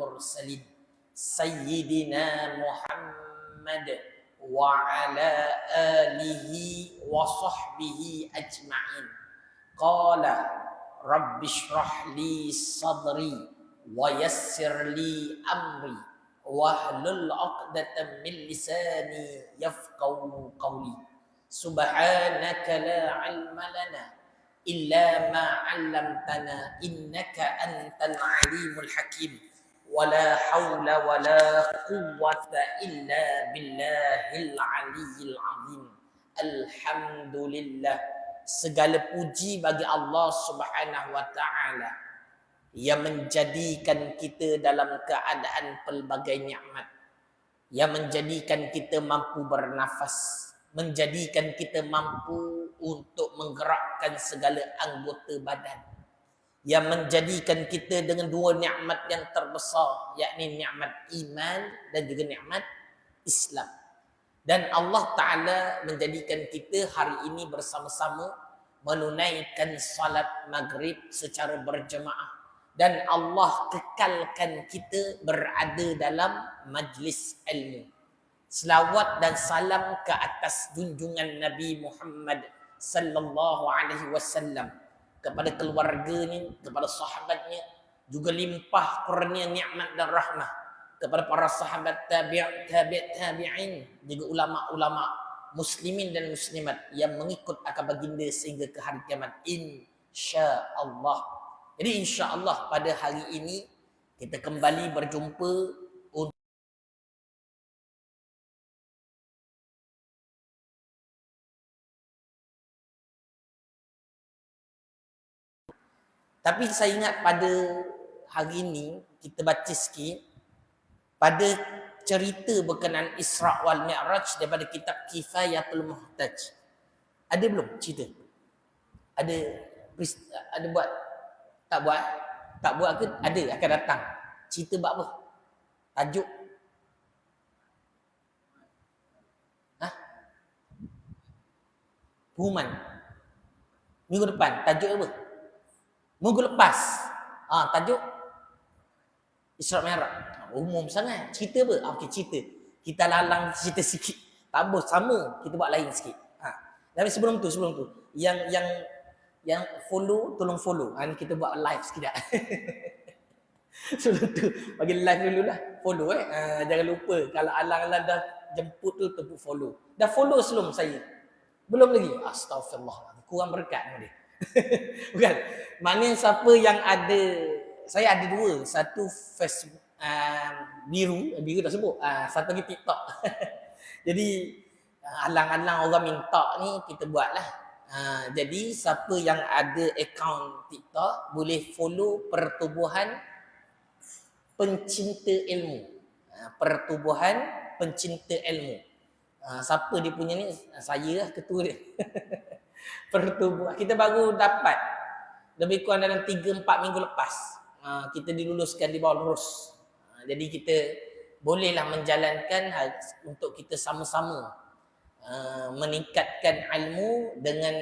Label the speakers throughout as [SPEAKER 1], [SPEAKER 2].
[SPEAKER 1] المرسلين سيدنا محمد وعلى آله وصحبه أجمعين. قال رب اشرح لي صدري ويسر لي أمري واحلل عقدة من لساني يفقهوا قولي. سبحانك لا علم لنا إلا ما علمتنا إنك أنت العليم الحكيم ولا حول ولا قوة إلا بالله العلي العظيم. الحمد لله. Segala puji bagi Allah Subhanahu wa taala yang menjadikan kita dalam keadaan pelbagai nikmat, yang menjadikan kita mampu bernafas, menjadikan kita mampu untuk menggerakkan segala anggota badan, yang menjadikan kita dengan dua nikmat yang terbesar, yakni nikmat iman dan juga nikmat Islam. Dan Allah Ta'ala menjadikan kita hari ini bersama-sama menunaikan salat maghrib secara berjemaah. Dan Allah kekalkan kita berada dalam majlis ilmu. Selawat dan salam ke atas junjungan Nabi Muhammad sallallahu alaihi wasallam, kepada keluarganya, kepada sahabatnya, juga limpah kurnia nikmat dan rahmah kepada para sahabat tabi'in, juga ulama-ulama muslimin dan muslimat yang mengikut akal baginda sehingga ke hari kiamat, insya-Allah. Jadi insya-Allah pada hari ini kita kembali berjumpa untuk tapi saya ingat pada hari ini kita baca sikit pada cerita berkenaan Isra' wal Mi'raj daripada kitab Kifayatul Muhtaj. Ada belum cerita? Ada buat? Tak buat? Tak buat ke? Ada, akan datang. Cerita buat apa? Tajuk? Pengumuman. Minggu depan. Tajuk apa? Minggu lepas. Tajuk Isra' Mi'raj. Umum sangat. Cerita apa? Okey, cerita. Kita lalang cerita sikit. Tak apa, sama. Kita buat lain sikit. Tapi sebelum tu, yang follow, tolong follow. Kita buat live sekejap. Sebelum tu, bagi live dulu lah. Follow jangan lupa. Kalau alang-alang dah jemput tu, tepuk follow. Dah follow sebelum saya? Belum lagi? Astaghfirullah. Kurang berkat nama dia. Bukan. Maknanya siapa yang ada, saya ada dua. Satu Facebook, biru dah sebut. Satu lagi TikTok. Jadi alang-alang orang minta ni kita buat lah. Jadi siapa yang ada akaun TikTok boleh follow Pertubuhan Pencinta Ilmu. Pertubuhan Pencinta Ilmu. Siapa dia punya ni? Saya lah ketua dia. Pertubuhan. Kita baru dapat lebih kurang dalam 3-4 minggu lepas. Kita diluluskan di bawah lurus. Jadi kita bolehlah menjalankan untuk kita sama-sama meningkatkan ilmu dengan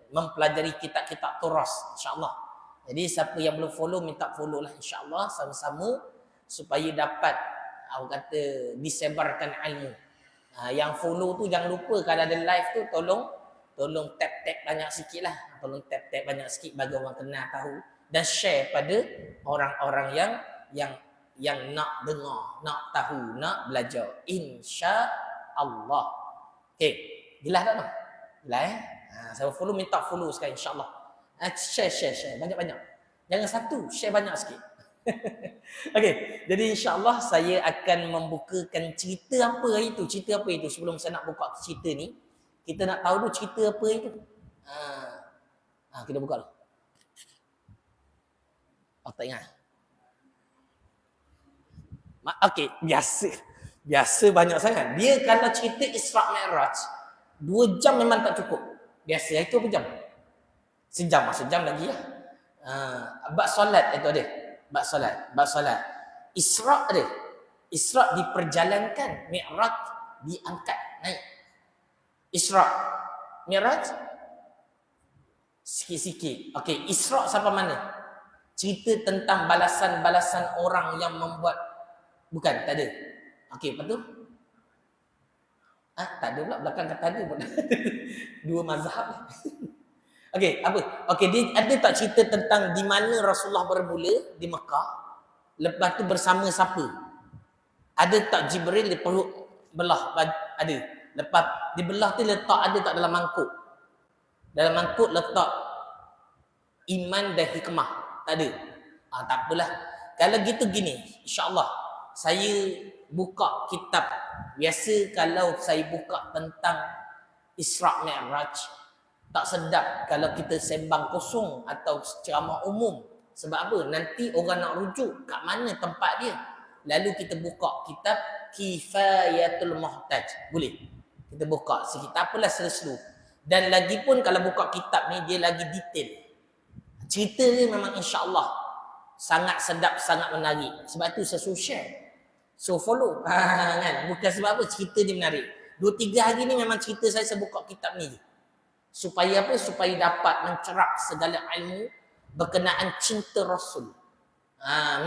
[SPEAKER 1] mempelajari kitab-kitab turas, insya-Allah. Jadi siapa yang belum follow, minta follow lah, insya-Allah, sama-sama supaya dapat kata disebarkan ilmu. Yang follow tu jangan lupa kalau ada live tu tolong tap-tap banyak sikit lah. Tolong tap-tap banyak sikit bagi orang kenal tahu, dan share pada orang-orang yang nak dengar, nak tahu, nak belajar, insya-Allah. Okey, jelas tak tu? Jelas saya follow, minta follow sekarang, insya-Allah. Share banyak-banyak. Jangan satu, share banyak sikit. Okey, jadi insya-Allah saya akan membukakan cerita apa itu, sebelum saya nak buka cerita ni, kita nak tahu dulu cerita apa itu. Kita buka dulu. Tak ingat. Okey, biasa banyak sangat. Dia kalau cerita Isra' Mi'raj 2 jam memang tak cukup. Biasa itu berapa jam? Sejam lagi lah. Bab solat itu ada. Bab solat. Isra' ada. Isra' diperjalankan, Mi'raj diangkat naik. Isra', Mi'raj sikit-sikit. Okey, Isra' sampai mana? Cerita tentang balasan-balasan orang yang membuat Bukan, tak ada. Okey, lepas tu? Tak ada pula. Belakang kata ada pun. Dua mazhab. Okey, apa? Okey, dia ada tak cerita tentang di mana Rasulullah bermula di Mekah? Lepas tu bersama siapa? Ada tak Jibril dia perlu belah? Ada. Lepas dibelah tu letak ada tak dalam mangkuk? Dalam mangkuk letak iman dan hikmah. Tak ada. Tak apalah. Kalau gitu gini, insya-Allah saya buka kitab. Biasa kalau saya buka tentang Isra' Mi'raj, tak sedap kalau kita sembang kosong atau ceramah umum. Sebab apa? Nanti orang nak rujuk kat mana tempat dia. Lalu kita buka kitab Kifayatul Muhtaj. Boleh? Kita buka sikit. Tak apalah slow-slow. Dan lagi pun kalau buka kitab ni dia lagi detail. Cerita ni memang insya-Allah sangat sedap, sangat menarik. Sebab tu saya share. So follow. Kan? Bukan sebab apa cerita dia menarik. 2-3 hari ni memang cerita saya buka kitab ni. Supaya apa? Supaya dapat mencerap segala ilmu berkenaan cinta Rasul.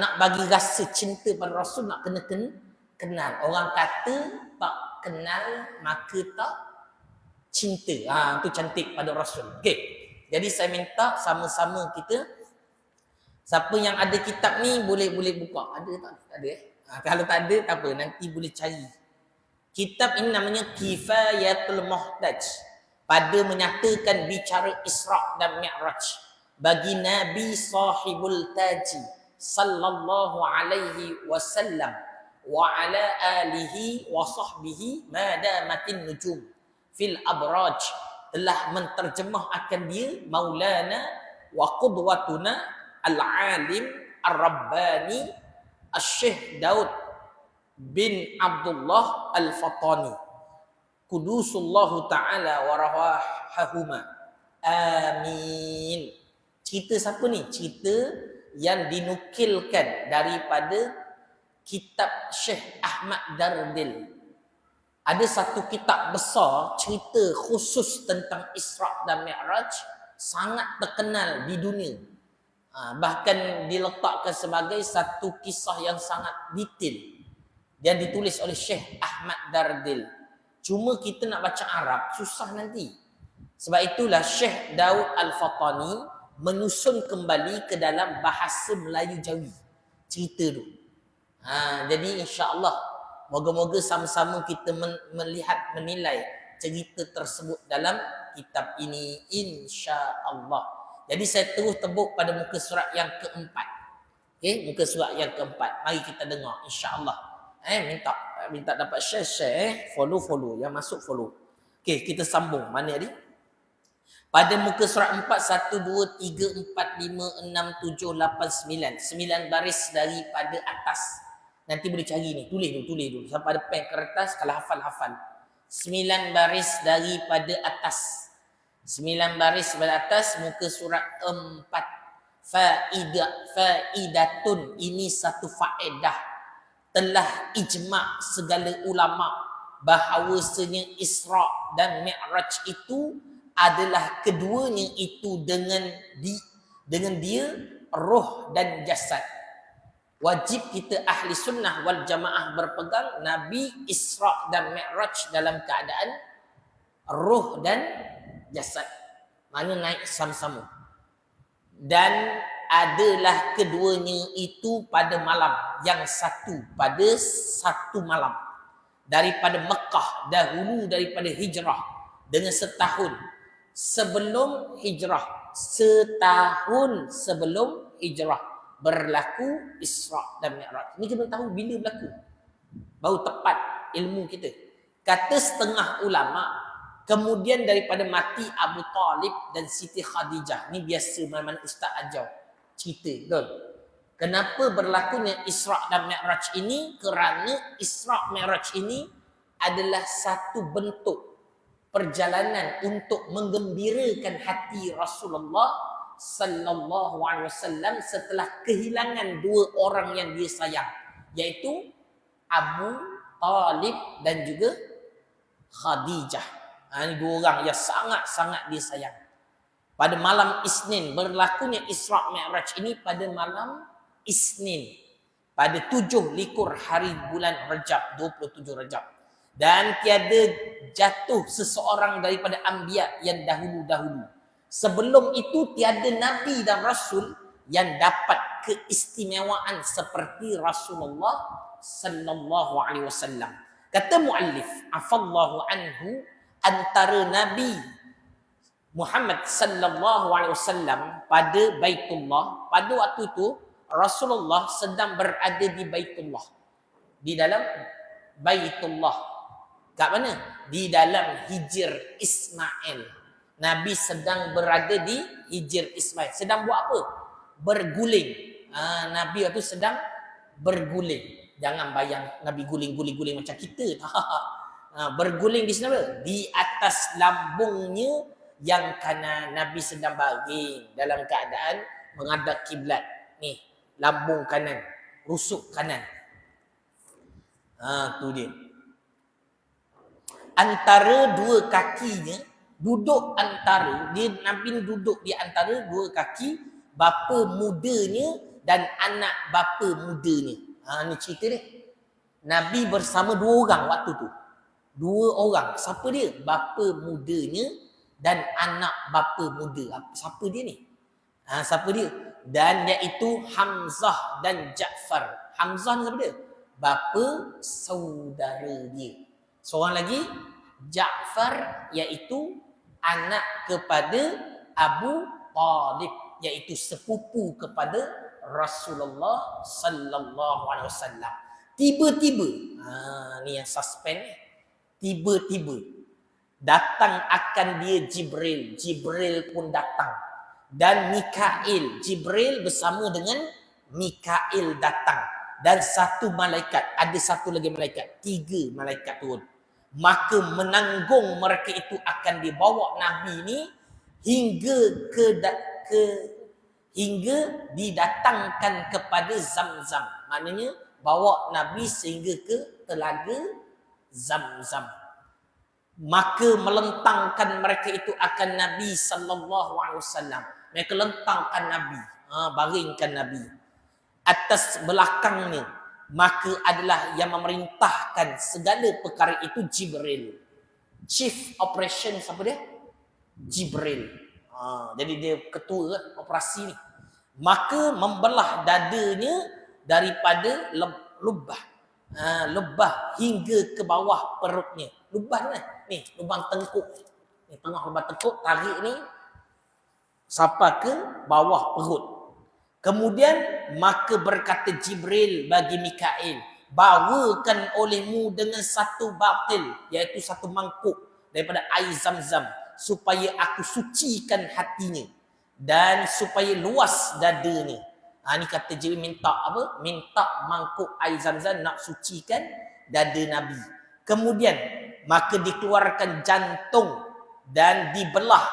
[SPEAKER 1] Nak bagi rasa cinta pada Rasul nak kena kenal. Orang kata tak kenal maka tak cinta. Itu cantik pada Rasul. Okey. Jadi saya minta sama-sama kita, siapa yang ada kitab ni boleh buka. Ada tak? Tak ada. Kalau tak ada tak apa, nanti boleh cari. Kitab ini namanya Kifayatul Muhtaj. Pada menyatakan bicara Isra' dan Mi'raj bagi Nabi sahibul taji sallallahu alaihi wasallam wa ala alihi wa sahbihi madamatin nujum fil abraj, telah menterjemah akan dia Maulana wa qudwatuna al-alim ar-rabbani Asy-Syaikh Daud bin Abdullah Al-Fatani Kudusullahu ta'ala wa rawahahuma. Amin. Cerita siapa ni? Cerita yang dinukilkan daripada kitab Syekh Ahmad Dardil. Ada satu kitab besar cerita khusus tentang Isra' dan Mi'raj, sangat terkenal di dunia. Bahkan diletakkan sebagai satu kisah yang sangat detail yang ditulis oleh Syekh Ahmad Dardil. Cuma kita nak baca Arab susah nanti. Sebab itulah Syekh Daud Al-Fatani menyusun kembali ke dalam bahasa Melayu Jawi cerita tu. Jadi insya-Allah moga-moga sama-sama kita melihat, menilai cerita tersebut dalam kitab ini insya-Allah. Jadi saya terus tebuk pada muka surat yang keempat. Okey, muka surat yang keempat. Mari kita dengar insya-Allah. Minta dapat share, follow, yang masuk follow. Okey, kita sambung. Mana tadi? Pada muka surat 4, 1, 2, 3, 4, 5, 6, 7, 8, 9. 9 baris daripada atas. Nanti boleh cari ni. Tulis dulu. Sampai ada pen kertas, kalau hafal. 9 baris daripada atas. 9 baris daripada atas, muka surat 4. Faidatun. Ini satu faedah. Telah ijma' segala ulama' bahawasanya Isra' dan Mi'raj itu adalah keduanya itu dengan dia roh dan jasad. Wajib kita ahli sunnah wal jamaah berpegang Nabi Isra' dan Mi'raj dalam keadaan roh dan jasad. Mana naik sama-sama. Dan adalah keduanya itu pada malam yang satu, pada satu malam. Daripada Mekah, dahulu daripada hijrah. Dengan setahun sebelum hijrah. Setahun sebelum hijrah berlaku Isra' dan Mi'raj. Ini kita tahu bila berlaku. Baru tepat ilmu kita. Kata setengah ulama, kemudian daripada mati Abu Talib dan Siti Khadijah. Ini biasa mana-mana ustaz ajar cerita, betul? Kenapa berlakunya Isra' dan Mi'raj ini? Kerana Isra' Mi'raj ini adalah satu bentuk perjalanan untuk menggembirakan hati Rasulullah sallallahu alaihi wasallam setelah kehilangan dua orang yang dia sayang, iaitu Abu Talib dan juga Khadijah. Ini dua orang yang sangat-sangat dia sayang. Pada malam Isnin berlakunya Isra' Mi'raj ini pada malam Isnin. pada 7 likur hari bulan Rajab, 27 Rajab. Dan tiada jatuh seseorang daripada anbiya yang dahulu-dahulu. Sebelum itu tiada nabi dan rasul yang dapat keistimewaan seperti Rasulullah sallallahu alaihi wasallam. Kata muallif, afallahu anhu, antara Nabi Muhammad sallallahu alaihi wasallam pada Baitullah, pada waktu itu Rasulullah sedang berada di Baitullah, di dalam Baitullah. Kat mana? Di dalam Hijr Ismail. Nabi sedang berada di Hijr Ismail. Sedang buat apa? Berguling. Nabi waktu sedang berguling. Jangan bayang Nabi guling-guling macam kita. Berguling di sini apa? Di atas lambungnya yang kanan. Nabi sedang baring dalam keadaan menghadap kiblat. Ni, lambung kanan, rusuk kanan. Tu dia. Antara dua kakinya, duduk antara, dia Nabi duduk di antara dua kaki bapa mudanya dan anak bapa mudanya. Ni cerita dia. Nabi bersama dua orang waktu tu. Dua orang. Siapa dia? Bapa mudanya dan anak bapa muda. Siapa dia ni? Siapa dia? Dan iaitu Hamzah dan Ja'far. Hamzah ni siapa dia? Bapa saudara dia. Seorang lagi, Ja'far, iaitu anak kepada Abu Talib, iaitu sepupu kepada Rasulullah sallallahu alaihi wasallam. Tiba-tiba, ni yang suspend ni. Tiba-tiba datang akan dia Jibril. Jibril pun datang. Dan Mikail. Jibril bersama dengan Mikail datang. Dan satu malaikat. Ada satu lagi malaikat. 3 malaikat turun. Maka menanggung mereka itu akan dibawa Nabi ni hingga didatangkan kepada Zamzam. Maknanya bawa Nabi sehingga ke telaga Zamzam. Maka melentangkan mereka itu akan Nabi sallallahu alaihi wasallam. Mereka lentangkan Nabi, baringkan Nabi atas belakangnya. Maka adalah yang memerintahkan segala perkara itu Jibril. Chief Operation siapa dia? Jibril. Jadi dia ketua operasi ni. Maka membelah dadanya daripada lubah. Lubah hingga ke bawah perutnya. Lubah ni, lubang tengkuk. Ni tengah lubang tengkuk, tarik ni sampai ke bawah perut. Kemudian maka berkata Jibril bagi Mikail, bawakan olehmu dengan satu batil, iaitu satu mangkuk daripada air Zamzam, supaya aku sucikan hatinya dan supaya luas dadanya. Ni kata Jibril minta apa? Minta mangkuk air Zamzam nak sucikan dada Nabi. Kemudian maka dikeluarkan jantung dan dibelah.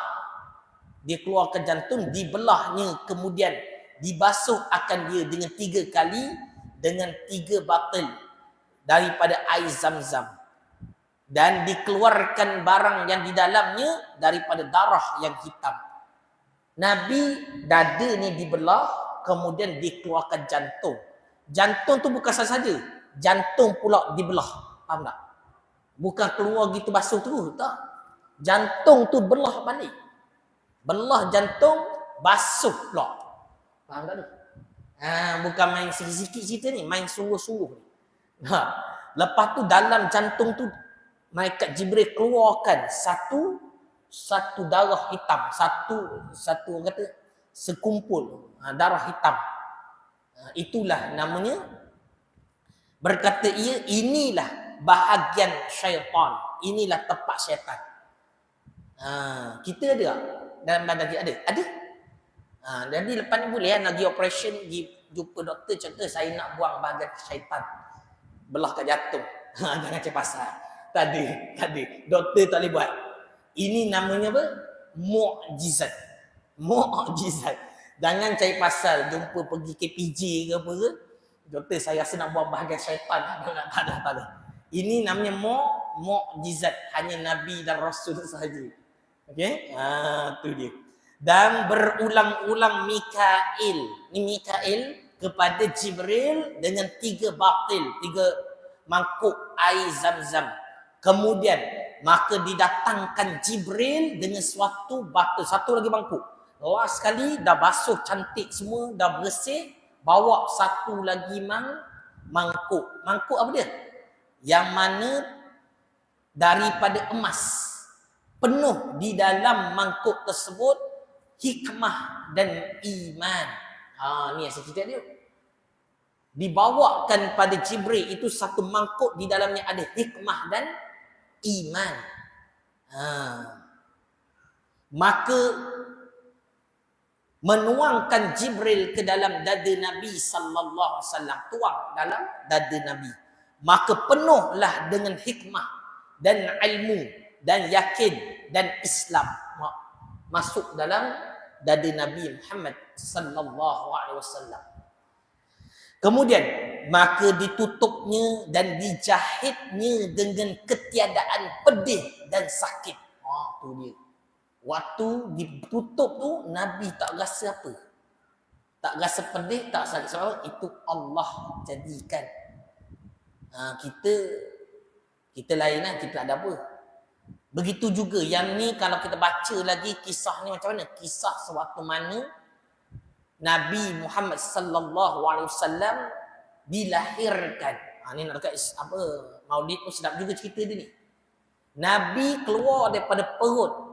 [SPEAKER 1] Dikeluarkan jantung, dibelahnya, kemudian dibasuh akan dia dengan 3 kali dengan 3 batil daripada air Zamzam. Dan dikeluarkan barang yang di dalamnya daripada darah yang hitam. Nabi dada ni dibelah, kemudian dikeluarkan jantung. Jantung tu bukan saja, jantung pula dibelah. Faham tak? Bukan keluar gitu basuh tu, tak. Jantung tu belah balik. Belah jantung, basuh pula. Faham tak tu? Bukan main sikit-sikit cerita ni, main sungguh-sungguh. Lepas tu dalam jantung tu malaikat Jibril keluarkan satu darah hitam, satu orang kata sekumpul darah hitam. Itulah namanya, berkata ia, inilah bahagian syaitan, inilah tempat syaitan. Kita ada tak? Dalam badan kita ada. Jadi lepas ni boleh nak pergi operation, pergi jumpa doktor, contoh saya nak buang bahagian syaitan, belah kat jantung. Jangan cari pasal. Tak ada. Doktor tak boleh buat. Ini namanya apa? Mukjizat. Jangan cari pasal jumpa pergi KPJ ke apa ke. Doktor saya rasa nak buang bahagian syaitan. Tak ada. Ini namanya mukjizat. Hanya Nabi dan Rasul sahaja. Okey? Tu dia. Dan berulang-ulang Mikail. Ni Mikail kepada Jibril dengan 3 batil, 3 mangkuk air Zam-Zam. Kemudian maka didatangkan Jibril dengan suatu batil, satu lagi mangkuk. Luas sekali, dah basuh cantik semua, dah bersih, bawa satu lagi mangkuk. Mangkuk apa dia? Yang mana daripada emas. Penuh di dalam mangkuk tersebut hikmah dan iman. Ni yang saya cerita dia. Dibawakan pada Jibril itu satu mangkuk, di dalamnya ada hikmah dan iman. Maka menuangkan Jibril ke dalam dada Nabi sallallahu alaihi wasallam, tuang dalam dada Nabi. Maka penuhlah dengan hikmah dan ilmu dan yakin dan Islam masuk dalam dada Nabi Muhammad sallallahu alaihi wasallam. Kemudian maka ditutupnya dan dijahitnya dengan ketiadaan pedih dan sakit. Tu dia. Waktu ditutup tu Nabi tak rasa apa. Tak rasa pedih, tak sakit. Sebab itu Allah jadikan. Kita lain lah, kita tak ada apa. Begitu juga yang ni, kalau kita baca lagi kisah ni macam mana? Kisah sewaktu mana Nabi Muhammad sallallahu alaihi wasallam dilahirkan. Ni nak dekat apa? Maulid pun sedap juga cerita dia ni. Nabi keluar daripada perut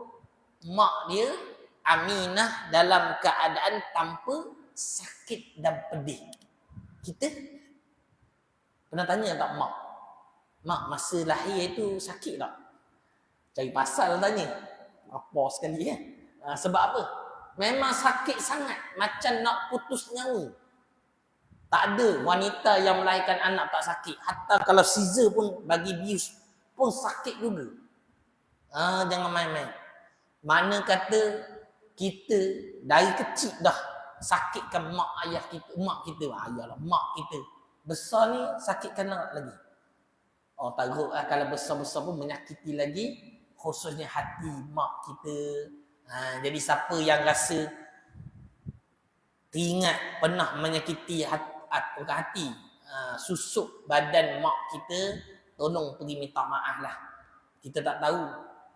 [SPEAKER 1] mak dia Aminah dalam keadaan tanpa sakit dan pedih. Kita pernah tanya tak mak? Mak masa lahir itu sakit tak? Cari pasal tanya. Apa sekali kan? Sebab apa? Memang sakit sangat, macam nak putus nyawa. Tak ada wanita yang melahirkan anak tak sakit. Hatta kalau Caesar pun bagi bius pun sakit juga. Jangan main-main. Mana kata kita dari kecil dah sakitkan mak ayah kita, mak kita, ayahlah mak kita. Besar ni sakitkan lagi. Teruk lah kalau besar-besar pun menyakiti lagi, khususnya hati mak kita. Jadi siapa yang rasa teringat pernah menyakiti hati, susuk badan mak kita, tolong pergi minta maaf lah. Kita tak tahu,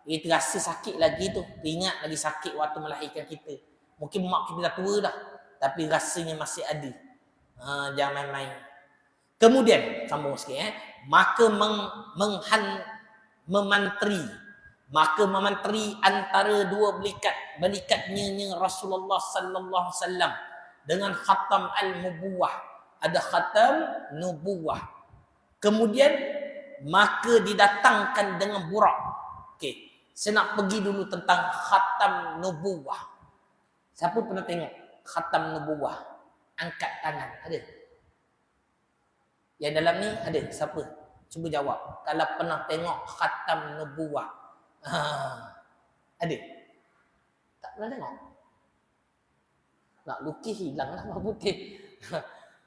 [SPEAKER 1] kita rasa sakit lagi tu, teringat lagi sakit waktu melahirkan kita. Mungkin mak kita dah tua dah, tapi rasanya masih ada. Jangan main-main. Kemudian sambung sikit maka memantri antara dua belikatnya Rasulullah sallallahu alaihi wasallam dengan khatam al-nubuwah. Ada khatam nubuwah. Kemudian maka didatangkan dengan burak. Okey, saya nak pergi dulu tentang khatam nubuwah. Siapa pernah tengok khatam nubuwah? Angkat tangan. Ada? Yang dalam ni ada? Siapa? Cuba jawab. Kalau pernah tengok khatam nubuwah. Ada? Tak pernah tengok? Nak lukis hilang lah putih.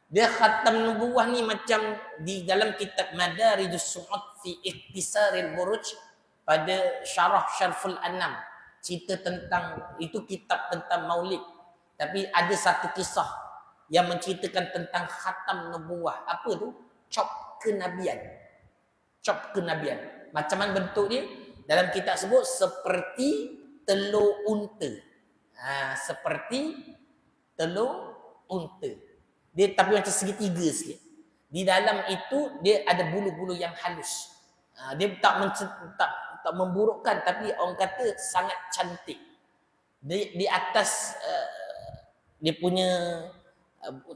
[SPEAKER 1] Dia khatam nubuwah ni macam di dalam kitab Madarijus Su'ud fi Ikhtisaril Buruj pada Syarah Syarful Anam. Cerita tentang, itu kitab tentang maulid. Tapi ada satu kisah yang menceritakan tentang khatam nubuwah. Apa tu? Cop kenabian. Cop kenabian. Macam mana bentuk dia? Dalam kitab sebut seperti telur unta. Seperti telur unta. Dia tapi macam segitiga sikit. Di dalam itu dia ada bulu-bulu yang halus. Dia tak memburukkan, tapi orang kata sangat cantik. Di atas dia punya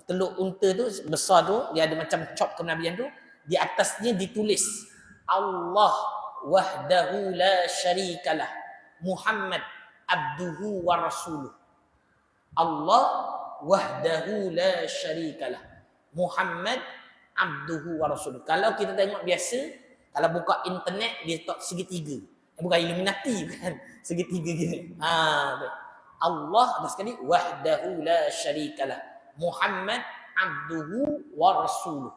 [SPEAKER 1] telur unta tu besar tu, dia ada macam cop kenabian tu. Di atasnya ditulis Allah wahdahu la syarikalah Muhammad abduhu wa rasuluh. Allah wahdahu la syarikalah Muhammad abduhu wa rasuluh. Kalau kita tengok biasa, kalau buka internet dia tak segitiga. Bukan Illuminati kan, segitiga gini. Allah dah sekali wahdahu la syarikalah Muhammad abduhu wa rasuluh.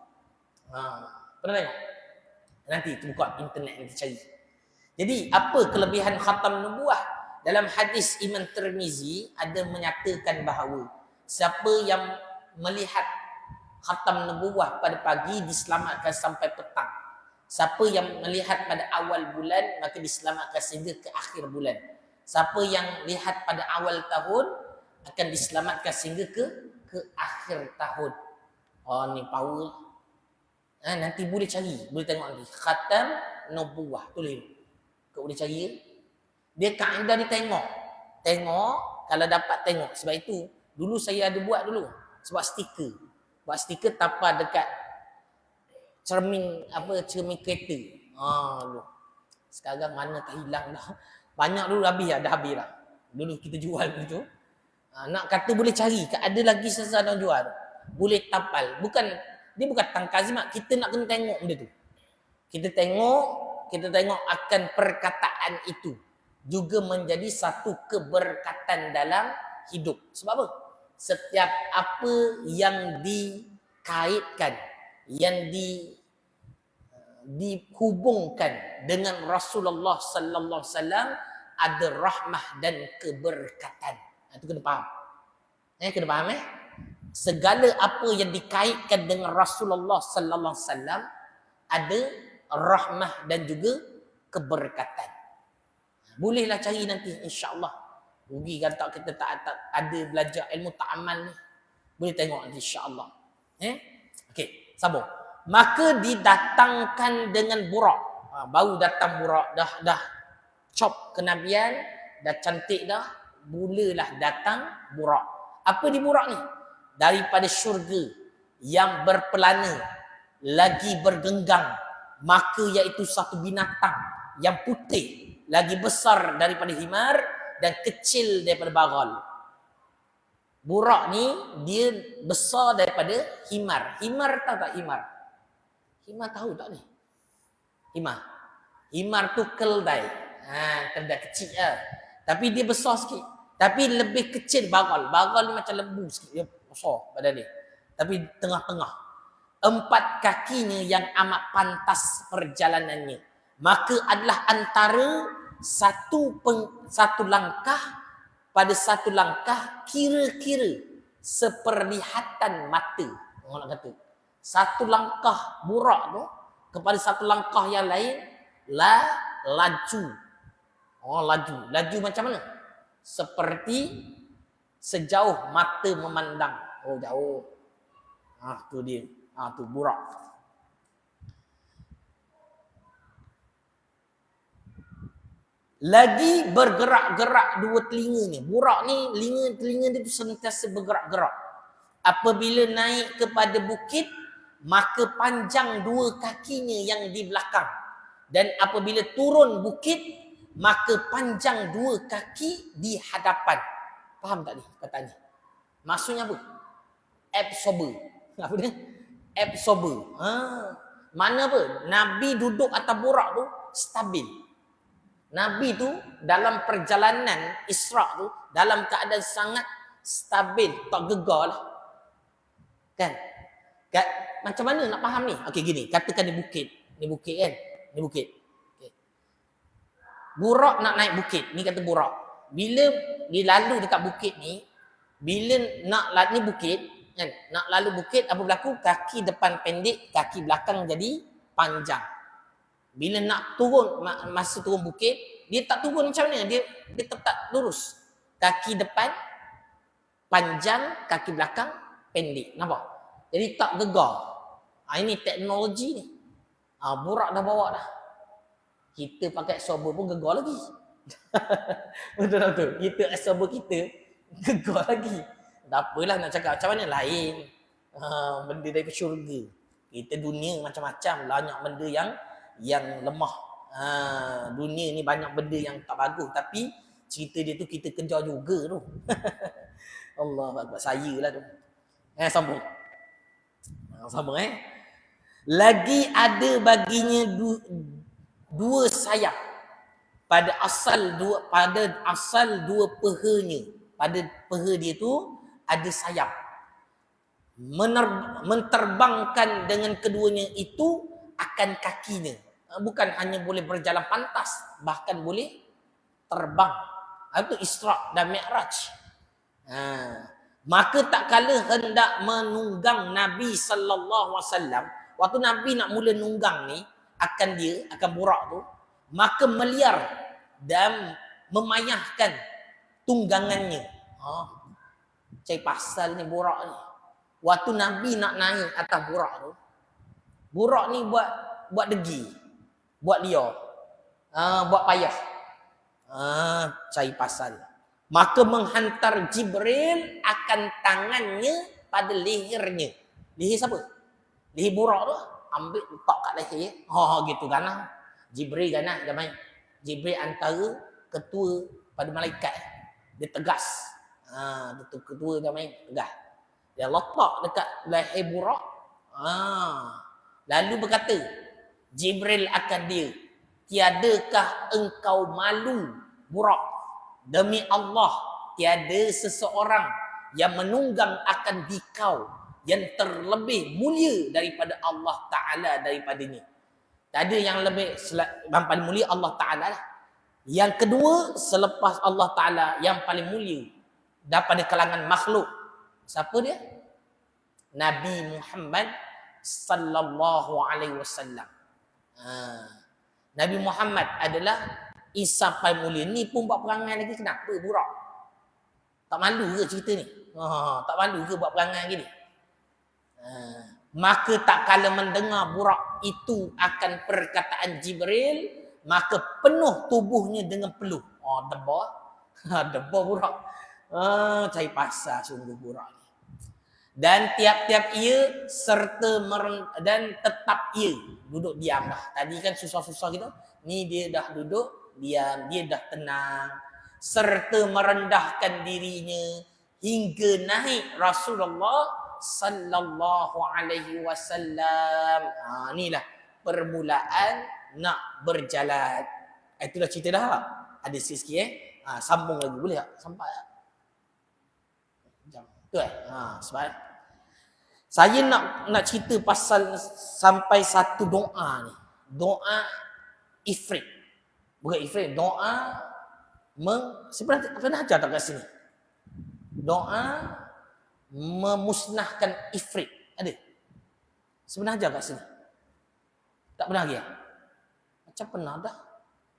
[SPEAKER 1] Pernah tengok? Nanti buka internet nanti cari. Jadi apa kelebihan khatam nubuwah? Dalam hadis Imam Tirmizi ada menyatakan bahawa siapa yang melihat khatam nubuwah pada pagi diselamatkan sampai petang. Siapa yang melihat pada awal bulan maka diselamatkan sehingga ke akhir bulan. Siapa yang lihat pada awal tahun akan diselamatkan sehingga ke akhir tahun. Oh ni power. Nanti boleh cari, boleh tengok nanti. Khatam nubuwah tulis. Kau boleh cari. Dia kaedah dia tengok. Tengok kalau dapat tengok. Sebab itu dulu saya ada buat dulu. Sebab stiker. Buat stiker tapar dekat cermin kereta. Dulu. Sekarang mana tak hilang dah. Banyak dulu dah habis dah. Dulu kita jual begitu. Nak kata boleh cari, ada lagi sesuatu yang jual. Boleh tapal. Dia bukan tangkazimat, kita nak kena tengok benda tu. Kita tengok akan perkataan itu juga menjadi satu keberkatan dalam hidup. Sebab apa? Setiap apa yang dikaitkan, yang dihubungkan dengan Rasulullah sallallahu alaihi wasallam ada rahmah dan keberkatan. Itu kena faham. Kena faham segala apa yang dikaitkan dengan Rasulullah sallallahu alaihi wasallam ada rahmah dan juga keberkatan. Bolehlah cari nanti insya-Allah. Rugi kan tak kita tak ada belajar ilmu ta'ammal ni. Boleh tengok nanti insya-Allah. Okey, sambung. Maka didatangkan dengan burak. Baru datang burak dah cop kenabian, dah cantik dah, mulalah datang burak. Apa di burak ni? Daripada syurga yang berpelana lagi bergenggang, maka iaitu satu binatang yang putih lagi besar daripada himar dan kecil daripada bagal. Burak ni dia besar daripada himar. Himar tahu tak himar? Himar tahu tak ni? Himar tu keldai. Keldai kecil lah. Tapi dia besar sikit. Tapi lebih kecil bagal. Bagal ni macam lembu sikit. Dia besar badan dia. Tapi tengah-tengah. 4 kakinya yang amat pantas perjalanannya. Maka adalah antara satu langkah pada satu langkah kira-kira seperlihatan mata. Orang nak kata. Satu langkah burak tu kepada satu langkah yang lain laju. Laju. Laju macam mana? Seperti sejauh mata memandang. Jauh. Tu dia. Tu burak. Lagi bergerak-gerak dua telinga ni. Burak ni telinga dia tu sentiasa bergerak-gerak. Apabila naik kepada bukit, maka panjang 2 kakinya yang di belakang. Dan apabila turun bukit, maka panjang 2 kaki di hadapan. Faham tak ni katanya? Maksudnya apa? Absorber. Apa dia? Absorber. Mana apa? Nabi duduk atas burak tu stabil. Nabi tu dalam perjalanan Isra tu dalam keadaan sangat stabil, tak gegar lah. Kan? Macam mana nak faham ni? Okey gini, katakan ni bukit. Ni bukit kan? Ni bukit. Okay. Burak nak naik bukit. Ni kata burak. Bila dia lalu dekat bukit ni, bila nak ni bukit, kan? Nak lalu bukit, apa berlaku? Kaki depan pendek, kaki belakang jadi panjang. Bila nak turun, masa turun bukit, dia tak turun macam mana? Dia tetap lurus. Kaki depan panjang, kaki belakang pendek. Nampak? Jadi tak gegar. Ini teknologi ni. Burak dah bawa dah. Kita pakai absorber pun gegar lagi. Betul-betul. Kita absorber kita gegar lagi. Tak apalah nak cakap macam mana lain. Benda daripada syurga. Kita dunia macam-macam. Banyak benda yang lemah. Dunia ni banyak benda yang tak bagus. Tapi cerita dia tu kita kejar juga tu. Allah Akbar. Saya lah tu. Sambung. Sambung Lagi ada baginya dua sayap. Pada asal dua pehanya. Pada peha dia tu ada sayap. Menterbangkan dengan keduanya itu akan kakinya. Bukan hanya boleh berjalan pantas, bahkan boleh terbang. Itu Isra dan Mi'raj. Maka tak kala hendak menunggang Nabi sallallahu alaihi wasallam, waktu Nabi nak mula nunggang ni akan burak tu, maka meliar dan memayahkan tunggangannya. Cai pasal ni burak ni. Waktu Nabi nak naik atas burak ni buat degi, buat liar, buat payah. Cai pasal. Maka menghantar Jibril akan tangannya pada lehernya. Leher siapa? Leher burak tu. Ambil letak kat leher. Gitu kan. Jibril kan jamai. Jibril antara ketua pada malaikat. Dia tegas. Ketua jamai tegas. Dia letak dekat leher burak. Lalu berkata, Jibril akan dia, tiadakah engkau malu burak? Demi Allah, tiada seseorang yang menunggang akan dikau yang terlebih mulia daripada Allah Ta'ala daripadanya. Tak ada yang lebih yang paling mulia Allah Ta'ala lah. Yang kedua, selepas Allah Ta'ala yang paling mulia daripada kalangan makhluk. Siapa dia? Nabi Muhammad sallallahu alaihi wasallam. Nabi Muhammad adalah Isa paling mulia. Ni pun buat perangai lagi, kenapa burak? Tak malu ke cerita ni? Tak malu ke buat perangai gini? Maka tak kala mendengar burak itu akan perkataan Jibril, maka penuh tubuhnya dengan peluh. Debar burak. Cari pasal sungguh burak ni. Dan tiap-tiap ia dan tetap ia duduk diam dah. Tadi kan susah-susah gitu. Ni dia dah duduk diam, dia dah tenang, serta merendahkan dirinya hingga naik Rasulullah sallallahu alaihi wasallam. Inilah permulaan nak berjalan. Itulah cerita dah. Ada sikit sambung lagi boleh tak? Sampai tak? Jam. Tu sebab saya nak cerita pasal sampai satu doa ni. Doa ifrit. Bukan ifrit, doa saya pernah ajar tak kat sini? Doa memusnahkan ifrit. Ada? Sebenarnya ajar kat sini? Tak pernah lagi? Macam pernah dah.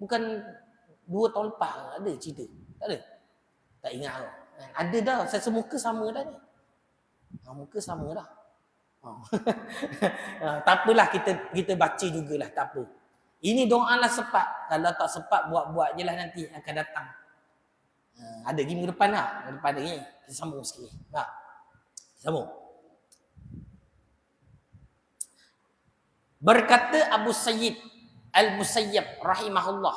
[SPEAKER 1] Bukan 2 tahun lepas ada cerita. Tak ada? Tak ingat lah. Ada dah. Saya semuka sama dah ni. Muka sama dah. Tak apalah, kita baca jugalah. Tak apa. Ini doa lah sepat. Kalau tak sepat, buat-buat je lah nanti akan datang. Ada lagi minggu depan lah. Minggu depan lagi. Kita sambung sikit. Sambung. Berkata Abu Sayyid Al-Musayyab rahimahullah,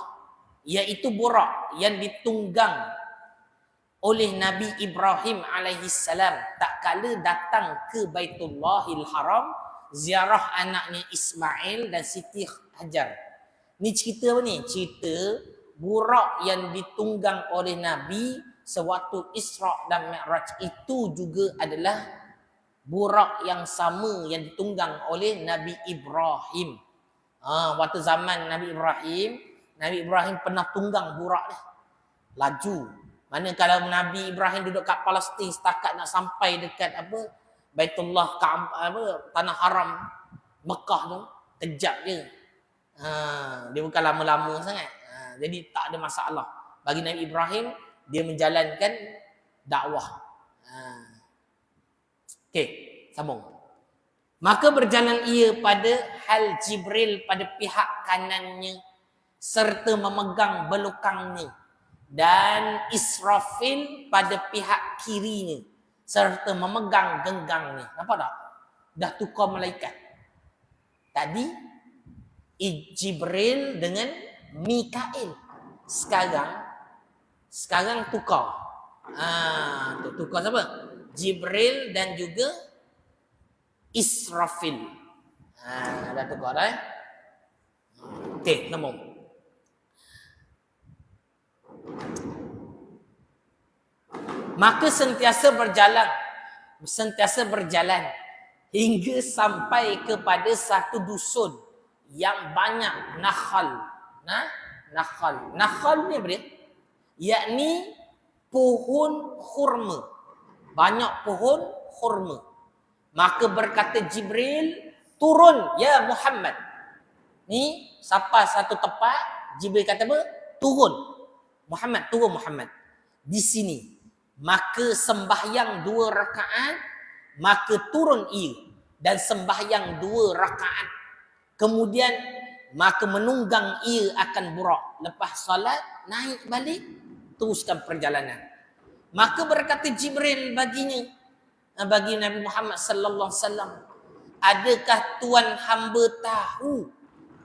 [SPEAKER 1] iaitu burak yang ditunggang oleh Nabi Ibrahim alaihi salam tak kala datang ke Baitullahil Haram ziarah anaknya Ismail dan Siti Hajar. Ni cerita apa ni? Cerita burak yang ditunggang oleh Nabi sewaktu Isra dan Mi'raj itu juga adalah burak yang sama yang ditunggang oleh Nabi Ibrahim. Waktu zaman Nabi Ibrahim pernah tunggang burak dah. Laju. Mana kalau Nabi Ibrahim duduk kat Palestin setakat nak sampai dekat Baitullah, tanah haram Mekah tu, kejap je. Dia bukan lama-lama sangat. Jadi tak ada masalah. Bagi Nabi Ibrahim, dia menjalankan dakwah. Okey, sambung. Maka berjalan ia pada hal Jibril pada pihak kanannya serta memegang belukangnya, dan Israfil pada pihak kirinya serta memegang genggangnya. Nampak tak? Dah tukar malaikat. Tadi Jibril dengan Mikail. Sekarang tukar. Tukar siapa? Jibril dan juga Israfil. Dah tukar dah. Okey, sambung. Maka sentiasa berjalan hingga sampai kepada satu dusun yang banyak nakhal. Nakhal ni apa dia? Yakni pohon kurma. banyak pohon kurma. Maka berkata Jibril, turun ya Muhammad. Ni sampai satu tempat, Jibril kata apa? Turun. Muhammad, turun Muhammad. Di sini. Maka sembahyang 2 rakaat, maka turun ia dan sembahyang 2 rakaat. Kemudian maka menunggang ia akan burak. Lepas salat, naik balik, teruskan perjalanan. Maka berkata Jibril baginya, bagi Nabi Muhammad sallallahu alaihi wasallam, adakah tuan hamba tahu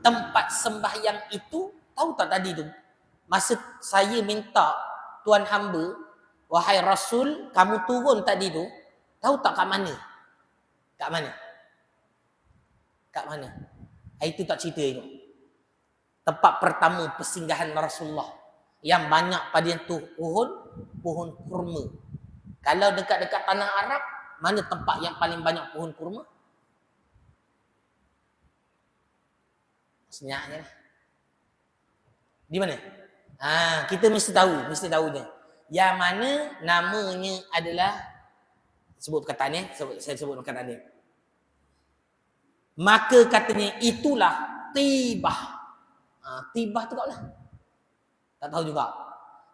[SPEAKER 1] tempat sembahyang itu? Tahu tak tadi tu? Masa saya minta tuan hamba, wahai Rasul, kamu turun tadi tu, tahu tak kat mana? Kat mana? Kat mana? Itu tak cerita itu. Tempat pertama persinggahan Rasulullah yang banyak pada tu pohon kurma. Kalau dekat-dekat tanah Arab, mana tempat yang paling banyak pohon kurma? Senyaknya. Di mana? Kita mesti tahu je. Yang mana namanya adalah, sebut perkataan ni, saya sebut perkataan ni. Maka katanya itulah Tibah. Tibah tu kat mana? Tak tahu juga.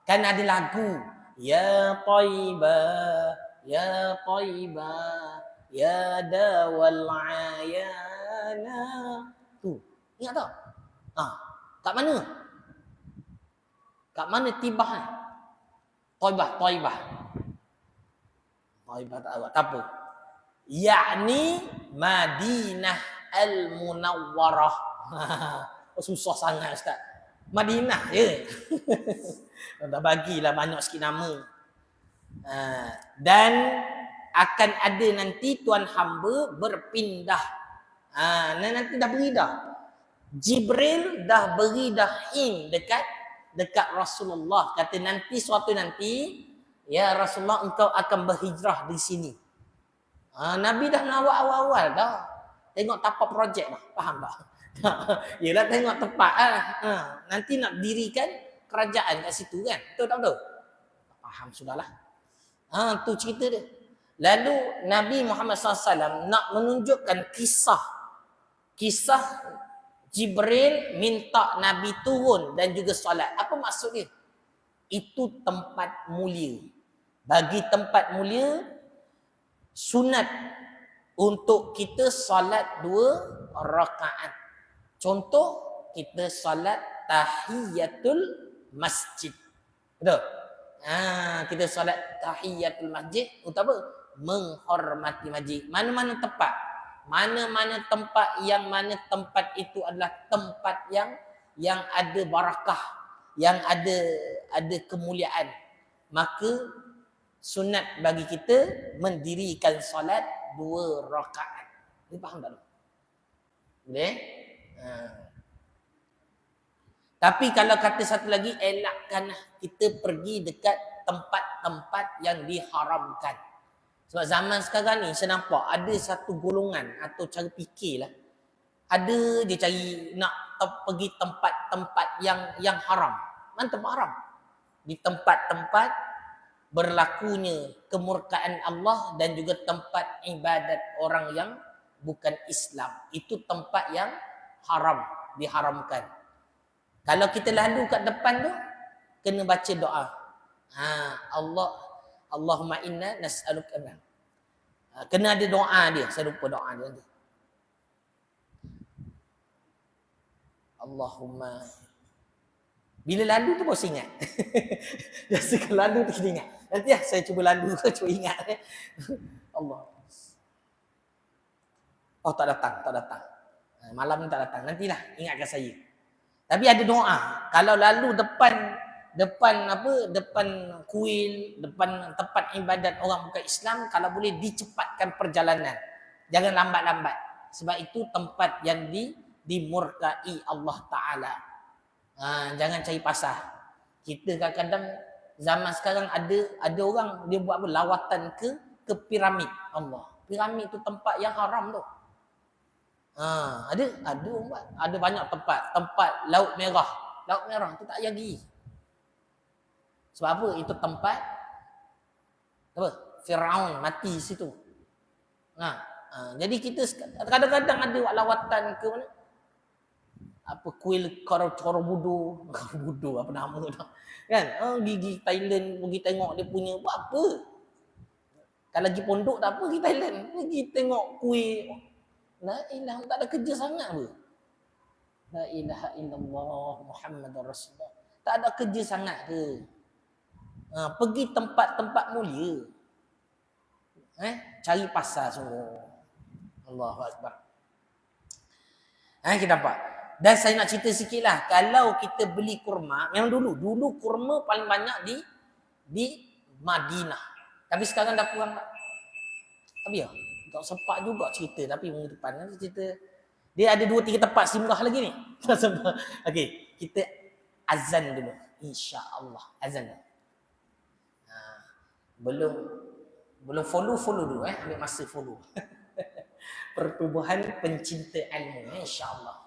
[SPEAKER 1] Kan ada lagu, ya Taibah, ya Taibah, ya dawal ayana. Tu, ingat tak? Kat mana? Kat mana Tibah ni? Taibah. Taibah tak apa. Yakni Madinah Al-Munawwarah. Susah sangat Ustaz. Madinah je. Tak bagilah banyak sikit nama. Dan akan ada nanti tuan hamba berpindah. Nanti dah beri dah. Jibril dah beri dah hint dekat Rasulullah. Kata nanti suatu nanti, ya Rasulullah engkau akan berhijrah di sini. Nabi dah nak awal-awal dah. Tengok tapak projek dah. Faham tak? Yelah tengok tempat nanti nak dirikan kerajaan kat situ kan. Betul tak betul? Faham sudahlah. Tu cerita dia. Lalu Nabi Muhammad SAW nak menunjukkan kisah Jibril minta Nabi turun dan juga solat. Apa maksud dia? Itu tempat mulia. Bagi tempat mulia, sunat untuk kita solat 2 rakaat. Contoh, kita solat tahiyatul masjid. Betul? Kita solat tahiyatul masjid untuk apa? Menghormati masjid. Mana-mana tempat. Mana-mana tempat yang mana tempat itu adalah tempat yang ada barakah, yang ada kemuliaan. Maka sunat bagi kita mendirikan solat 2 rakaat. Ini faham tak? Boleh? Tapi kalau kata satu lagi, elakkanlah kita pergi dekat tempat-tempat yang diharamkan. Sebab zaman sekarang ni saya nampak ada satu golongan atau cara fikir lah. Ada dia cari nak pergi tempat-tempat yang haram. Mana tempat haram? Di tempat-tempat berlakunya kemurkaan Allah dan juga tempat ibadat orang yang bukan Islam. Itu tempat yang haram, diharamkan. Kalau kita lalu kat depan tu, kena baca doa. Allahumma inna nas'aluka. Kena ada doa dia. Saya lupa doa dia nanti. Allahumma. Bila lalu tu baru ingat. Biasa kalau lalu tu kita ingat. Nanti saya cuba lalu, cuba ingat. Allah. Oh tak datang. Malam ni tak datang. Nantilah ingatkan saya. Tapi ada doa. Kalau lalu depan kuil, depan tempat ibadat orang bukan Islam, kalau boleh dicepatkan perjalanan. Jangan lambat-lambat. Sebab itu tempat yang dimurkai Allah Ta'ala. Jangan cari pasal. Kita kadang-kadang zaman sekarang ada orang dia buat apa? Lawatan ke piramid Allah. Piramid tu tempat yang haram tu. Ada banyak tempat Laut Merah tu tak jadi. Sebab apa? Itu tempat apa? Firaun mati situ. Jadi kita kadang-kadang ada lawatan ke mana? Apa kuil Corobudur apa nama tu kan? Gigi Thailand pergi tengok dia punya buat apa? Kalau pergi pondok tak apa pergi Thailand, pergi tengok kuil. La ilaha, tak ada kerja sangat apa? La ilaha illallah Muhammadur Rasulullah. Tak ada kerja sangat ke? Pergi tempat-tempat mulia. Cari pasar semua. Allahu Akbar. Kita dapat. Dan saya nak cerita sikit lah. Kalau kita beli kurma, yang dulu kurma paling banyak di Madinah. Tapi sekarang dah kurang. Tapi ya, tak sempat juga cerita. Tapi minggu depan nanti cerita. Dia ada 2-3 tempat singgah lagi ni. Okey, kita azan dulu. InsyaAllah. Azan. Belum follow dulu. Ambil masa follow. Pertubuhan pencinta ilmu. InsyaAllah.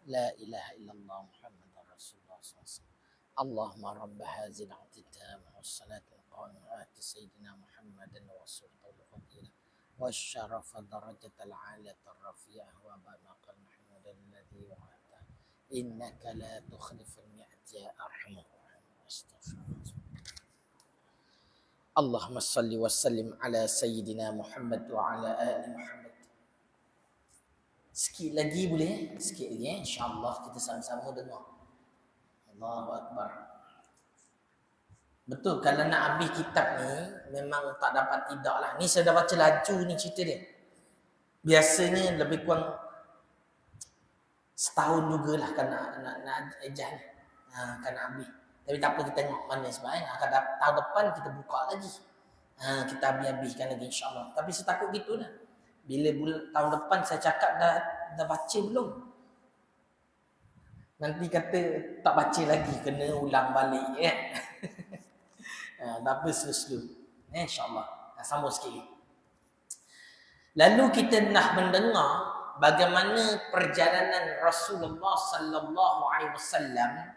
[SPEAKER 1] La ilaha illallah Muhammadar Rasulullah SAW. Allahumma rabb hadhihi al-i'titam was-salati al-qa'imah ati sayyidina Muhammadan wa sallallahu fadilah wa syarafa darajatal 'aliyatar rafi'ah wa maqal mahmudan alladhi wa'ata innaka la tukhliful mi'ad ya arhamar rahimin. Astaghfirullah. Allahumma salli wa sallim ala sayyidina Muhammad wa ala ali Muhammad. Sikit lagi boleh? Sikit lagi insya-Allah kita sama-sama dengar. Allahu Akbar. Betul, kalau nak habis kitab ni memang tak dapat tidak lah. Ni saya dah baca laju ni cerita dia. Biasanya lebih kurang setahun jugalah kan nak ejah ni. Kan nak habis. Tapi tak apa, kita tengok mana sebab akan tahun depan kita buka lagi. Kita habis-habiskan lagi insya-Allah. Tapi saya takut gitulah. Bila tahun depan saya cakap dah baca belum? Nanti kata tak baca lagi, kena ulang balik kan. Tak apa, slow-slow. InsyaAllah. Sambung sikit lagi. Lalu kita nak mendengar bagaimana perjalanan Rasulullah sallallahu alaihi wasallam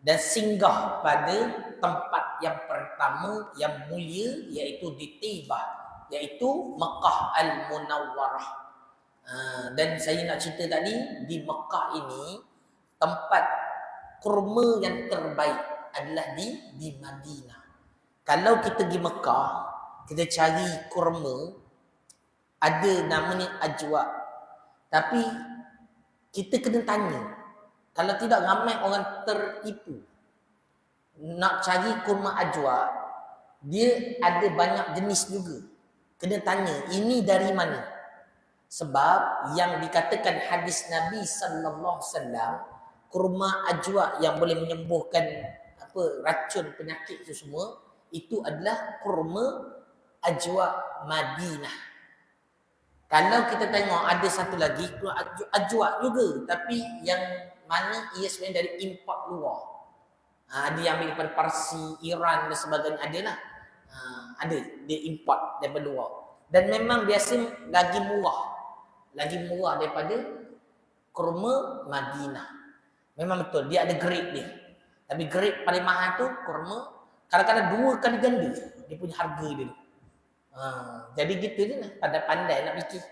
[SPEAKER 1] dan singgah pada tempat yang pertama yang mulia, iaitu di Taibah, iaitu Mekah Al-Munawwarah. Dan saya nak cerita tadi, di Mekah ini tempat kurma yang terbaik adalah di Madinah. Kalau kita pergi Mekah, kita cari kurma, ada namanya ajwa. Tapi kita kena tanya. Kalau tidak, ramai orang tertipu. Nak cari kurma ajwa, dia ada banyak jenis juga. Kena tanya, ini dari mana? Sebab yang dikatakan hadis Nabi sallallahu alaihi wasallam, kurma ajwa yang boleh menyembuhkan racun penyakit itu semua, itu adalah kurma ajwa Madinah. Kalau kita tengok ada satu lagi kurma ajwa juga, tapi yang mana ia sebenarnya dari import luar. Ada yang ambil daripada Parsi, Iran dan sebagainya, adalah. Ada dia import daripada luar. Dan memang biasa lagi murah daripada kurma Madinah. Memang betul, dia ada grade dia. Tapi grade paling mahal tu kurma, kadang-kadang 2 kali ganda dia punya harga dia tu. Jadi gitu je lah, pandai-pandai nak fikir.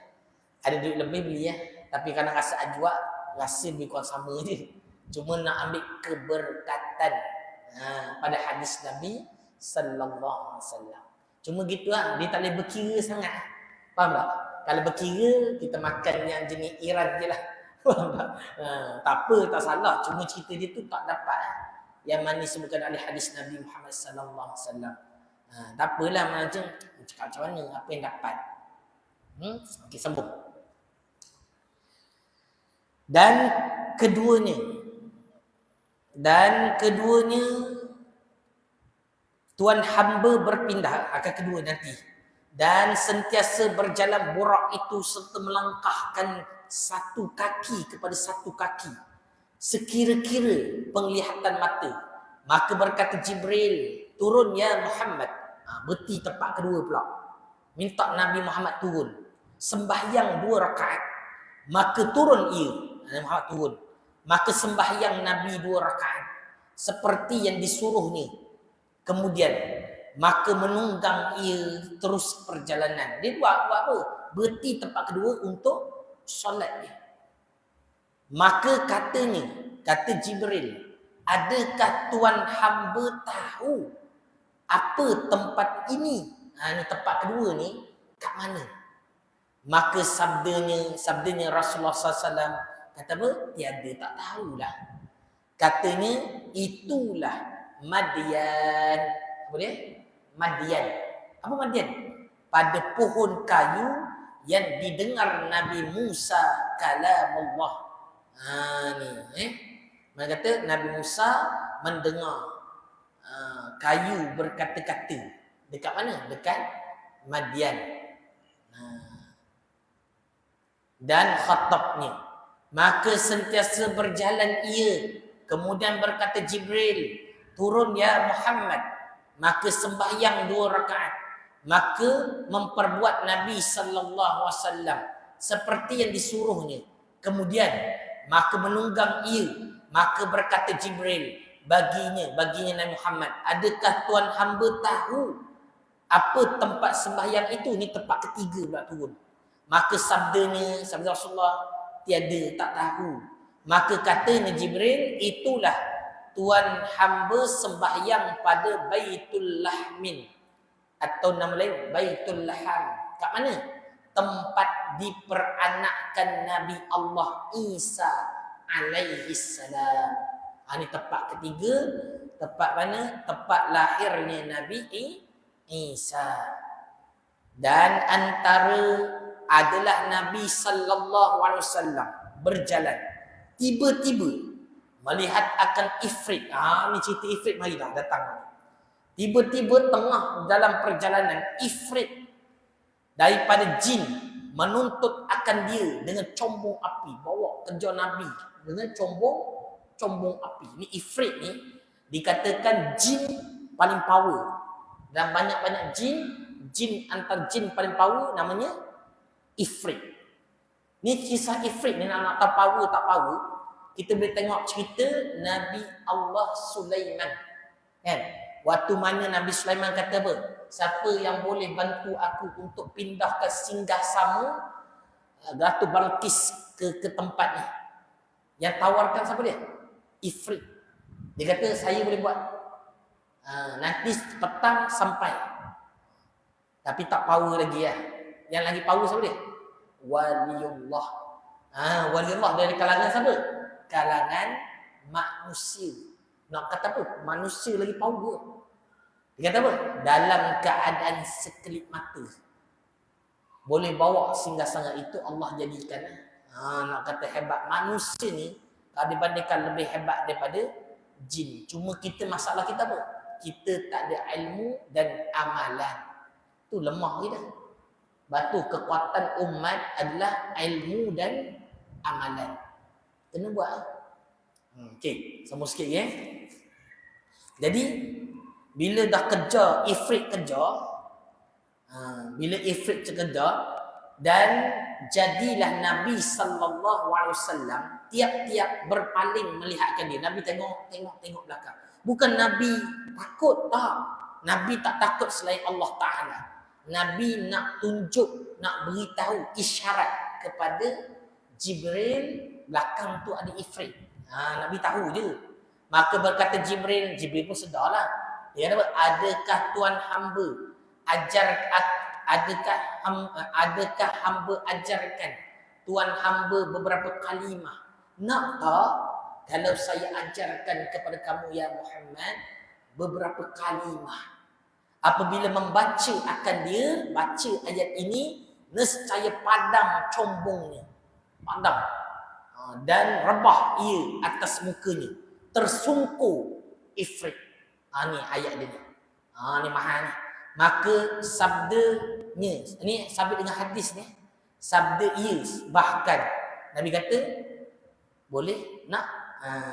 [SPEAKER 1] Ada duit lebih beli ya. Tapi kadang rasa ajwa, rasa lebih kurang sama je. Cuma nak ambil keberkatan pada hadis Nabi sallallahu alaihi wasallam. Cuma gitu lah, dia tak boleh berkira sangat. Faham tak? Kalau berkira, kita makan yang jenis Iran je lah. Tak apa, tak salah. Cuma cerita dia tu tak dapat yang mana disebutkan oleh hadis Nabi Muhammad sallallahu alaihi wasallam. Tak apalah, macam cakap macam mana, apa yang dapat. Okey, sambung. Dan keduanya tuan hamba berpindah, akan kedua nanti, dan sentiasa berjalan burak itu serta melangkahkan satu kaki kepada satu kaki sekira-kira penglihatan mata. Maka berkata Jibril, turun ya Muhammad. Berti tempat kedua pula, minta Nabi Muhammad turun, sembahyang 2 rakaat. Maka turun ia, Nabi Muhammad turun. Maka sembahyang Nabi 2 rakaat seperti yang disuruhnya. Kemudian maka menunggang ia terus perjalanan. Dia buat apa? Berhenti tempat kedua untuk solat dia. Maka kata Jibril, adakah tuan hamba tahu apa tempat ini? Ini tempat kedua ni kat mana? Maka sabdanya Rasulullah SAW kata apa? Tiada, tak tahulah. Katanya itulah Madian. Apa dia? Madian. Apa Madian? Pada pohon kayu yang didengar Nabi Musa kalamullah. Mereka kata Nabi Musa mendengar kayu berkata-kata. Dekat mana? Dekat Madian. Dan khatabnya. Maka sentiasa berjalan ia. Kemudian berkata Jibril, turun ya Muhammad. Maka sembahyang 2 rakaat. Maka memperbuat Nabi sallallahu alaihi wasallam seperti yang disuruhnya. Kemudian maka menunggang ia, maka berkata Jibril baginya Nabi Muhammad, adakah tuan hamba tahu apa tempat sembahyang itu? Ni tempat ketiga pula turun. Maka sabda Rasulullah, tiada, tak tahu. Maka katanya Jibril, itulah tuan hamba sembahyang pada Baitul Lahmin, atau nama lain Baitul Laham. Kat mana? Tempat diperanakkan Nabi Allah Isa alaihi salam. Ini tempat ketiga. Tempat mana? Tempat lahirnya Nabi Isa. Dan antara adalah Nabi sallallahu alaihi wasallam berjalan, tiba-tiba melihat akan ifrit. Ni cerita ifrit, mari dah datang. Tiba-tiba tengah dalam perjalanan, ifrit daripada jin menuntut akan dia dengan combong api, bawa kejar Nabi dengan combong api. Ni ifrit ni dikatakan jin paling power. Dan banyak-banyak jin antar jin paling power namanya ifrit. Ni kisah ifrit ni, nak tahu power tak power, kita boleh tengok cerita Nabi Allah Sulaiman. Kan? Waktu mana Nabi Sulaiman kata apa? Siapa yang boleh bantu aku untuk pindahkan singgasana Ratu Balqis ke tempat ni? Yang tawarkan siapa dia? Ifrit. Dia kata saya boleh buat. Nanti petang sampai. Tapi tak power lagi lah. Yang lagi power siapa dia? Waliullah. Waliullah dari kalangan siapa? Kalangan manusia. Nak kata apa? Manusia lagi power. Dia kata apa? Dalam keadaan sekelip mata boleh bawa singgasana itu, Allah jadikan. Nak kata hebat. Manusia ni kalau dibandingkan lebih hebat daripada jin. Cuma kita, masalah kita apa? Kita tak ada ilmu dan amalan. Tu lemah kita. Batu kekuatan umat adalah ilmu dan amalan. Kena buat. Okey, sama sikit ya. Jadi bila dah kejar, ifrit kejar, bila ifrit kejar, dan jadilah Nabi sallallahu alaihi wasallam tiap-tiap berpaling melihatkan dia. Nabi tengok belakang. Bukan Nabi takut, tak. Nabi tak takut selain Allah Ta'ala. Nabi nak tunjuk, nak beritahu isyarat kepada Jibril, belakang tu ada ifrit. Nabi tahu je. Maka berkata Jibril pun sedarlah. Dia kata, adakah tuan hamba adakah hamba ajarkan tuan hamba beberapa kalimah? Nak tak kalau saya ajarkan kepada kamu ya Muhammad beberapa kalimah? Apabila membaca akan dia, baca ayat ini, nescaya padam combongnya. Padam. Dan rebah ia atas mukanya. Tersungkur ifrit. Ni ayat dia ni. Ni mahal ni. Maka sabdanya, ni sabit dengan hadis ni. Sabda ia, bahkan Nabi kata, boleh nak?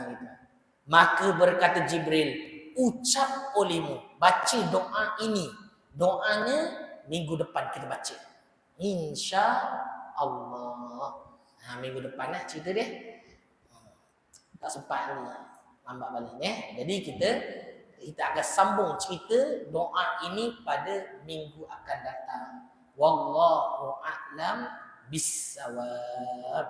[SPEAKER 1] Gitu. Maka berkata Jibril, ucap olehmu, baca doa ini. Doanya minggu depan kita baca. InsyaAllah. Minggu depan lah cerita dia. Tak sempat ni. Lambat balik ya. Jadi kita akan sambung cerita doa ini pada minggu akan datang. Wallahu a'lam bissawab.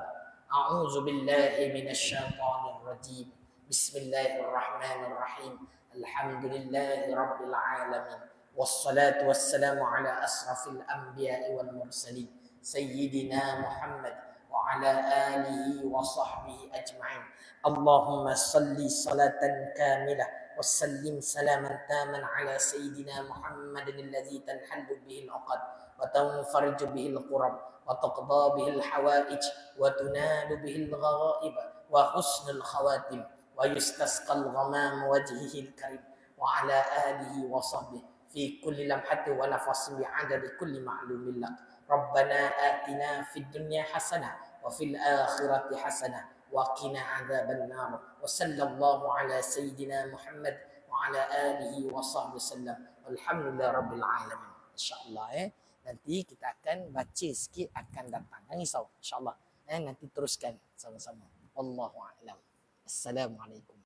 [SPEAKER 1] A'udzu billahi minasyaitonir rajim. Bismillahirrahmanirrahim. Alhamdulillahi rabbil alamin. Wassalatu wassalamu ala asrafil anbiya'i wal mursalin. Sayyidina Muhammad wa ala alihi wa sahbihi ajma'in. Allahumma salli salatan kamilah وسلم سلاما تاما على سيدنا محمد الذي تنحل به العقد وتنفرج به الكرب وتقضى به الحوائج وتنال به الغرائب وحسن الخواتم ويستسقى الغمام وجهه الكريم وعلى آله وصحبه في كل لمحة ونفس بعدد كل معلوم لك. ربنا آتنا في الدنيا حسنة وفي الآخرة حسنة وقنا عذاب النار. وصلى الله على سيدنا محمد وعلى آله وصحبه وسلم. Alhamdulillah Rabbil Alamin. InsyaAllah nanti kita akan baca sikit akan datang. Jangan risau. InsyaAllah nanti teruskan sama-sama. Wallahu a'lam. Assalamualaikum.